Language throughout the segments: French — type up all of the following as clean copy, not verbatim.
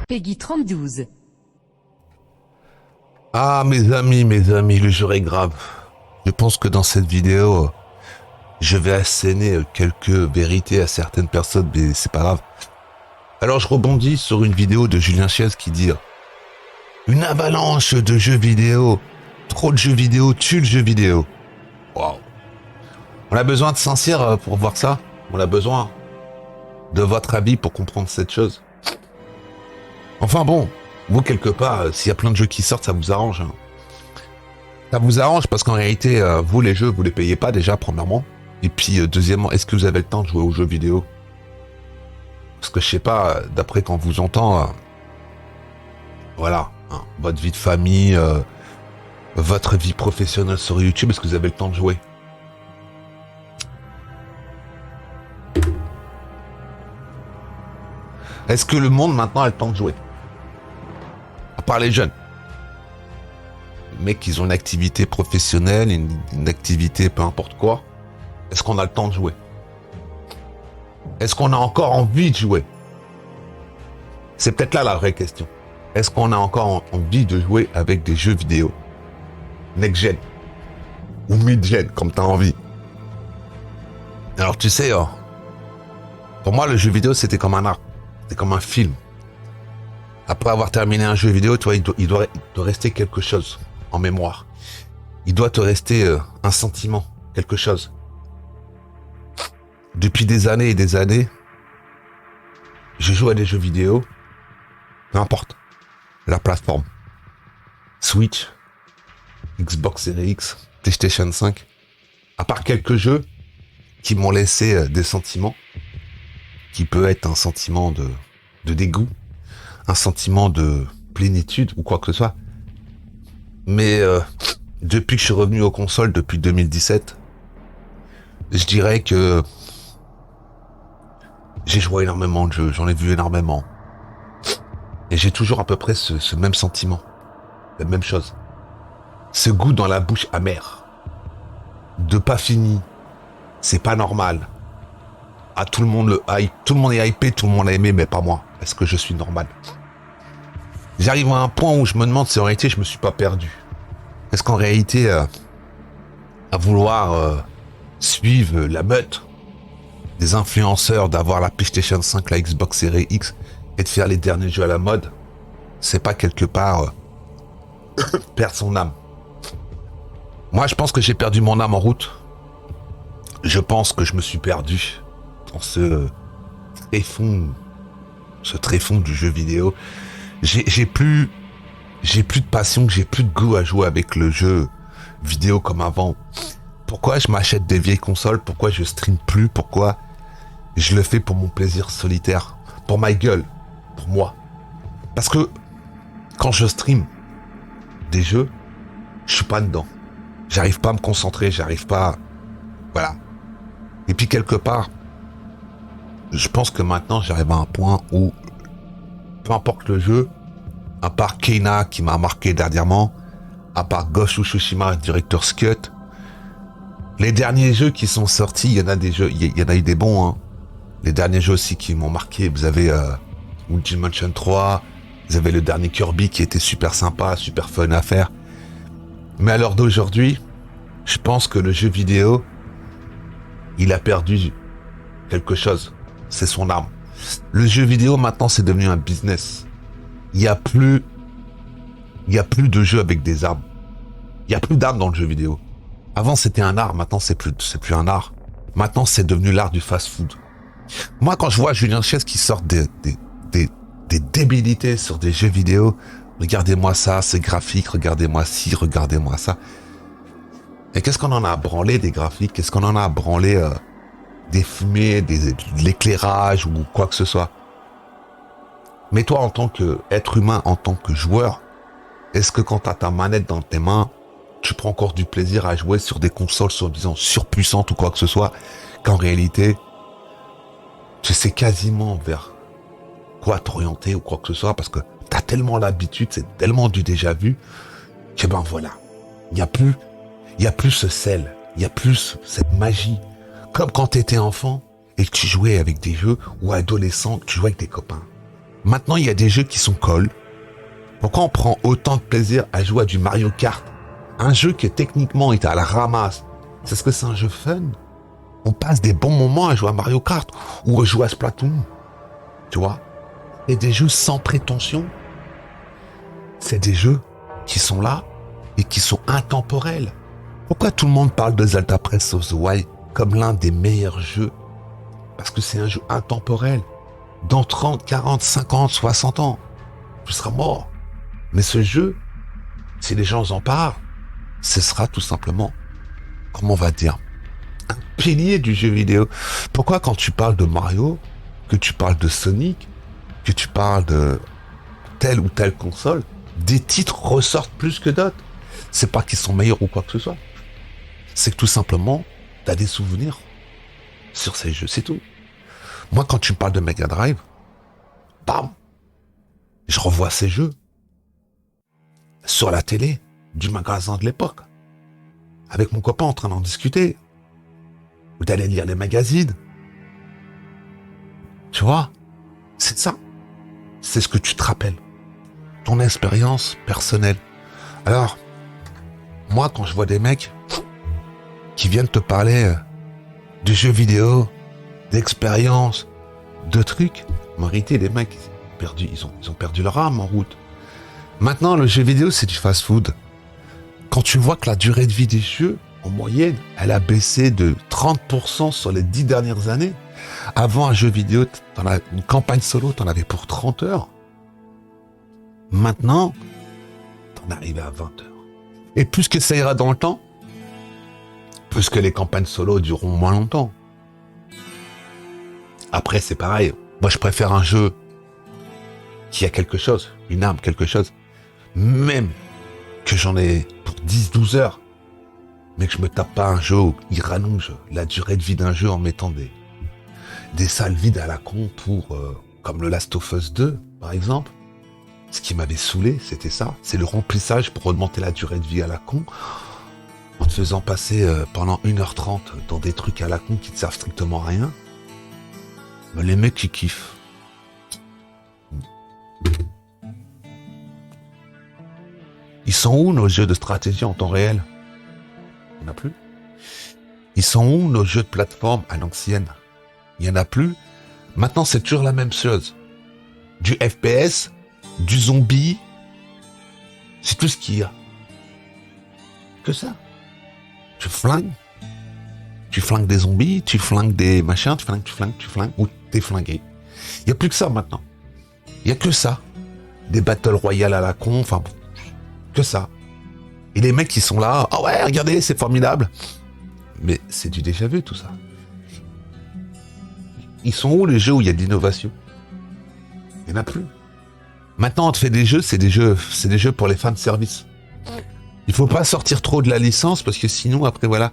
Peggy 32. Ah, mes amis, le jour est grave. Je pense que dans cette vidéo, je vais asséner quelques vérités à certaines personnes, mais c'est pas grave. Alors, je rebondis sur une vidéo de Julien Chiez qui dit une avalanche de jeux vidéo, trop de jeux vidéo, tue le jeu vidéo. Waouh. On a besoin de Saint-Cyr pour voir ça. On a besoin de votre avis pour comprendre cette chose. Enfin bon, vous quelque part, s'il y a plein de jeux qui sortent, ça vous arrange. Hein. Ça vous arrange parce qu'en réalité, vous les jeux, vous les payez pas déjà, premièrement. Et puis deuxièmement, est-ce que vous avez le temps de jouer aux jeux vidéo? Parce que je sais pas, d'après quand vous entend, voilà, hein, votre vie de famille, votre vie professionnelle sur YouTube, est-ce que vous avez le temps de jouer? Est-ce que le monde maintenant a le temps de jouer? À part les jeunes. Les mecs, ils ont une activité professionnelle, une activité peu importe quoi. Est-ce qu'on a le temps de jouer? Est-ce qu'on a encore envie de jouer? C'est peut-être là la vraie question. Est-ce qu'on a encore envie de jouer avec des jeux vidéo next-gen ou mid-gen, comme tu as envie? Alors tu sais, pour moi le jeu vidéo c'était comme un art, c'était comme un film. Après avoir terminé un jeu vidéo, toi, il doit te rester quelque chose en mémoire. Il doit te rester un sentiment, quelque chose. Depuis des années et des années, je joue à des jeux vidéo, peu importe la plateforme. Switch, Xbox Series X, PlayStation 5. À part quelques jeux qui m'ont laissé des sentiments, qui peut être un sentiment de dégoût, un sentiment de plénitude ou quoi que ce soit. Mais depuis que je suis revenu aux consoles, depuis 2017, je dirais que j'ai joué énormément de jeux, j'en ai vu énormément. Et j'ai toujours à peu près ce même sentiment, la même chose. Ce goût dans la bouche amer. De pas fini, c'est pas normal. Ah, tout le monde le hype, tout le monde est hypé, tout le monde l'a aimé, mais pas moi. Est-ce que je suis normal? J'arrive à un point où je me demande si en réalité je me suis pas perdu. Est-ce qu'en réalité, à vouloir suivre la meute des influenceurs, d'avoir la PlayStation 5, la Xbox Series X et de faire les derniers jeux à la mode, c'est pas quelque part perdre son âme? Moi, je pense que j'ai perdu mon âme en route. Je pense que je me suis perdu dans ce tréfonds du jeu vidéo. J'ai plus de passion, j'ai plus de goût à jouer avec le jeu vidéo comme avant. Pourquoi je m'achète des vieilles consoles? Pourquoi je stream plus? Pourquoi je le fais pour mon plaisir solitaire? Pour ma gueule? Pour moi? Parce que quand je stream des jeux, je suis pas dedans. J'arrive pas à me concentrer, j'arrive pas... Voilà. Et puis quelque part, je pense que maintenant j'arrive à un point où peu importe le jeu, à part Kena qui m'a marqué dernièrement, à part Ghost of Tsushima Director's Cut, les derniers jeux qui sont sortis, il y en a des jeux, il y en a eu des bons, hein. Les derniers jeux aussi qui m'ont marqué, vous avez Luigi Mansion 3, vous avez le dernier Kirby qui était super sympa, super fun à faire. Mais à l'heure d'aujourd'hui, je pense que le jeu vidéo, il a perdu quelque chose. C'est son âme. Le jeu vidéo maintenant c'est devenu un business. Il y a plus de jeux avec des armes. Il y a plus d'armes dans le jeu vidéo. Avant c'était un art, maintenant c'est plus un art. Maintenant c'est devenu l'art du fast-food. Moi quand je vois Julien Chiez qui sort des débilités sur des jeux vidéo, regardez-moi ça, c'est graphique, regardez-moi ci, regardez-moi ça. Et qu'est-ce qu'on en a branlé des graphiques? Qu'est-ce qu'on en a branlé des fumées, de l'éclairage ou quoi que ce soit? Mais toi, en tant qu'être humain, en tant que joueur, est-ce que quand t'as ta manette dans tes mains, tu prends encore du plaisir à jouer sur des consoles soi-disant surpuissantes ou quoi que ce soit, qu'en réalité, tu sais quasiment vers quoi t'orienter ou quoi que ce soit, parce que t'as tellement l'habitude, c'est tellement du déjà vu, que ben voilà, il y a plus ce sel, il y a plus cette magie. Comme quand t'étais enfant et que tu jouais avec des jeux, ou adolescent, que tu jouais avec tes copains. Maintenant, il y a des jeux qui sont cols. Pourquoi on prend autant de plaisir à jouer à du Mario Kart? Un jeu qui techniquement est à la ramasse. C'est ce que c'est un jeu fun. On passe des bons moments à jouer à Mario Kart ou à jouer à Splatoon. Tu vois? Et des jeux sans prétention. C'est des jeux qui sont là et qui sont intemporels. Pourquoi tout le monde parle de Zelda Breath of the Wild comme l'un des meilleurs jeux? Parce que c'est un jeu intemporel. Dans 30, 40, 50, 60 ans, tu seras mort. Mais ce jeu, si les gens en parlent, ce sera tout simplement, comment on va dire, un pilier du jeu vidéo. Pourquoi quand tu parles de Mario, que tu parles de Sonic, que tu parles de telle ou telle console, des titres ressortent plus que d'autres? C'est pas qu'ils sont meilleurs ou quoi que ce soit. C'est que tout simplement, tu as des souvenirs sur ces jeux, c'est tout. Moi, quand tu me parles de Mega Drive, bam, je revois ces jeux sur la télé du magasin de l'époque, avec mon copain en train d'en discuter, ou d'aller lire les magazines. Tu vois, c'est ça. C'est ce que tu te rappelles. Ton expérience personnelle. Alors, moi, quand je vois des mecs qui viennent te parler de jeux vidéo, d'expériences, de trucs, en réalité, les mecs, ils ont perdu leur âme en route. Maintenant, le jeu vidéo, c'est du fast-food. Quand tu vois que la durée de vie des jeux, en moyenne, elle a baissé de 30% sur les 10 dernières années. Avant un jeu vidéo, une campagne solo, t'en avais pour 30 heures. Maintenant, t'en arrives à 20 heures. Et plus que ça ira dans le temps, plus que les campagnes solo dureront moins longtemps. Après, c'est pareil. Moi, je préfère un jeu qui a quelque chose, une arme, quelque chose. Même que j'en ai pour 10-12 heures. Mais que je me tape pas un jeu où il rallonge la durée de vie d'un jeu en mettant des salles vides à la con pour, comme le Last of Us 2, par exemple. Ce qui m'avait saoulé, c'était ça. C'est le remplissage pour augmenter la durée de vie à la con. En te faisant passer pendant 1h30 dans des trucs à la con qui te servent strictement à rien. Mais les mecs qui kiffent. Ils sont où nos jeux de stratégie en temps réel? Il n'y en a plus. Ils sont où nos jeux de plateforme à l'ancienne? Il n'y en a plus. Maintenant, c'est toujours la même chose. Du FPS, du zombie, c'est tout ce qu'il y a. Que ça. Tu flingues des zombies, tu flingues des machins, tu flingues, ou t'es flingué. Il n'y a plus que ça maintenant. Il n'y a que ça. Des battle royale à la con, enfin, que ça. Et les mecs qui sont là, ah ouais, regardez, c'est formidable. Mais c'est du déjà vu tout ça. Ils sont où les jeux où il y a de l'innovation? Il n'y en a plus. Maintenant, on te fait des jeux, c'est des jeux pour les fans de service. Il faut pas sortir trop de la licence parce que sinon, après, voilà.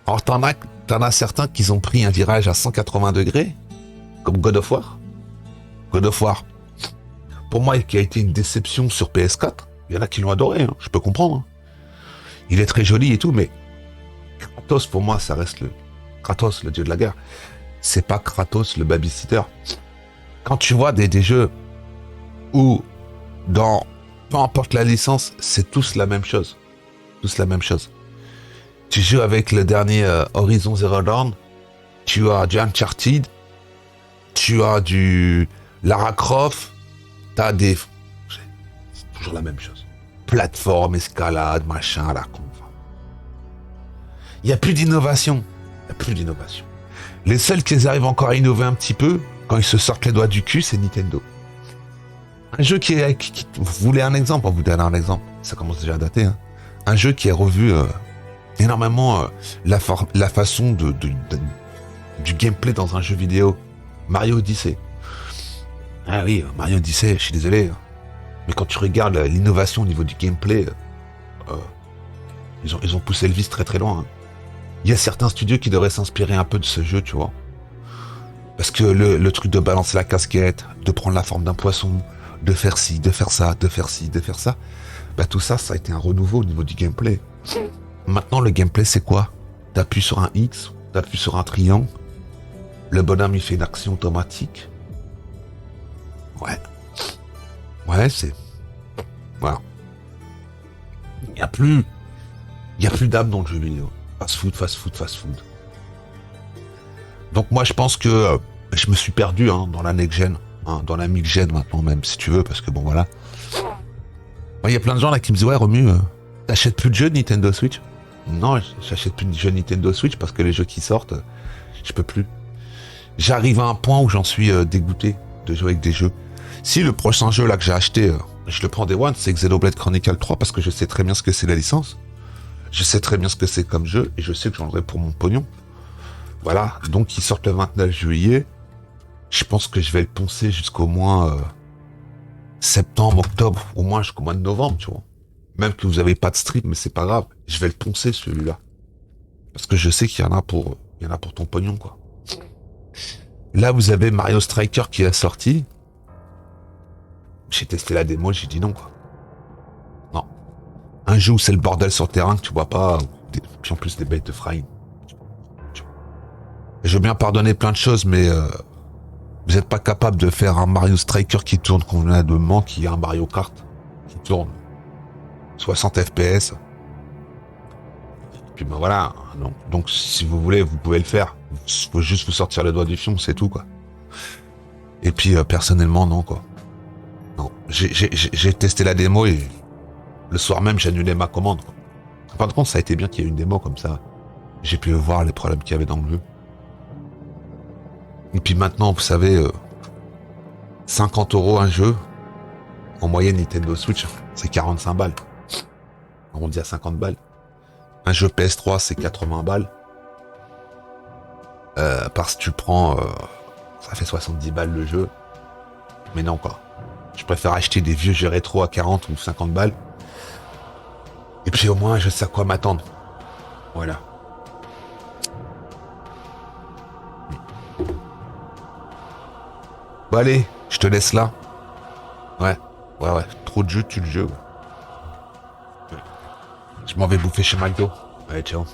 Alors, t'en as certains qui ont pris un virage à 180 degrés, comme God of War. God of War, pour moi, qui a été une déception sur PS4, il y en a qui l'ont adoré, hein, je peux comprendre. Hein. Il est très joli et tout, mais Kratos, pour moi, ça reste Kratos, le dieu de la guerre. C'est pas Kratos, le babysitter. Quand tu vois des jeux où, peu importe la licence, c'est tous la même chose. Tous la même chose. Tu joues avec le dernier Horizon Zero Dawn, tu as du Uncharted, tu as du Lara Croft, t'as des... C'est toujours la même chose. Plateforme, escalade, machin, à la con. Il n'y a plus d'innovation. Il n'y a plus d'innovation. Les seuls qui arrivent encore à innover un petit peu, quand ils se sortent les doigts du cul, c'est Nintendo. Un jeu vous voulez un exemple? On vous donne un exemple. Ça commence déjà à dater. Hein. Un jeu qui a revu énormément la façon du gameplay dans un jeu vidéo. Mario Odyssey. Ah oui, Mario Odyssey, je suis désolé. Mais quand tu regardes l'innovation au niveau du gameplay, ils ont poussé le vice très très loin. Hein. Il y a certains studios qui devraient s'inspirer un peu de ce jeu, tu vois. Parce que le truc de balancer la casquette, de prendre la forme d'un poisson, de faire ci, de faire ça, de faire ci, de faire ça, bah tout ça, ça a été un renouveau au niveau du gameplay. Maintenant, le gameplay, c'est quoi? T'appuies sur un X, t'appuies sur un triangle, le bonhomme, il fait une action automatique. Ouais. Ouais, c'est... Voilà. Il n'y a plus... Il n'y a plus d'âme dans le jeu vidéo. Fast food, fast food, fast food. Donc moi, je pense que je me suis perdu dans la next-gen. Dans la mix-gen maintenant même, si tu veux, parce que bon, voilà. Il y a plein de gens là qui me disent, ouais, Romu, t'achètes plus de jeux Nintendo Switch? Non, j'achète plus de jeux Nintendo Switch parce que les jeux qui sortent, je peux plus. J'arrive à un point où j'en suis dégoûté de jouer avec des jeux. Si le prochain jeu là que j'ai acheté, je le prends des One, c'est Xenoblade Chronicle 3 parce que je sais très bien ce que c'est la licence. Je sais très bien ce que c'est comme jeu et je sais que j'en aurai pour mon pognon. Voilà, donc il sort le 29 juillet. Je pense que je vais le poncer jusqu'au moins septembre, octobre, au moins jusqu'au mois de novembre, tu vois. Même que vous avez pas de stream, mais c'est pas grave. Je vais le poncer celui-là. Parce que je sais qu'il y en a pour ton pognon, quoi. Là, vous avez Mario Striker qui est sorti. J'ai testé la démo, j'ai dit non, quoi. Non. Un jeu où c'est le bordel sur le terrain que tu vois pas, puis en plus des bêtes de fry. Je veux bien pardonner plein de choses, mais vous n'êtes pas capable de faire un Mario Striker qui tourne convenablement, qui a un Mario Kart qui tourne 60 FPS. Puis ben voilà, donc si vous voulez, vous pouvez le faire. Il faut juste vous sortir les doigts du fion, c'est tout, quoi. Et puis personnellement, non, quoi. Non, j'ai testé la démo et le soir même, j'ai annulé ma commande, quoi. En fin de compte, ça a été bien qu'il y ait une démo comme ça. J'ai pu voir les problèmes qu'il y avait dans le jeu. Et puis maintenant, vous savez, 50 € un jeu, en moyenne Nintendo Switch, c'est 45 balles. On dit à 50 balles. Un jeu PS3, c'est 80 balles. Parce que tu prends... ça fait 70 balles le jeu. Mais non, quoi. Je préfère acheter des vieux jeux rétro à 40 ou 50 balles. Et puis au moins, je sais à quoi m'attendre. Voilà. Bon allez, je te laisse là. Ouais. Trop de jeux, tu le jeu. Je m'en vais bouffer chez McDo. Allez, ciao.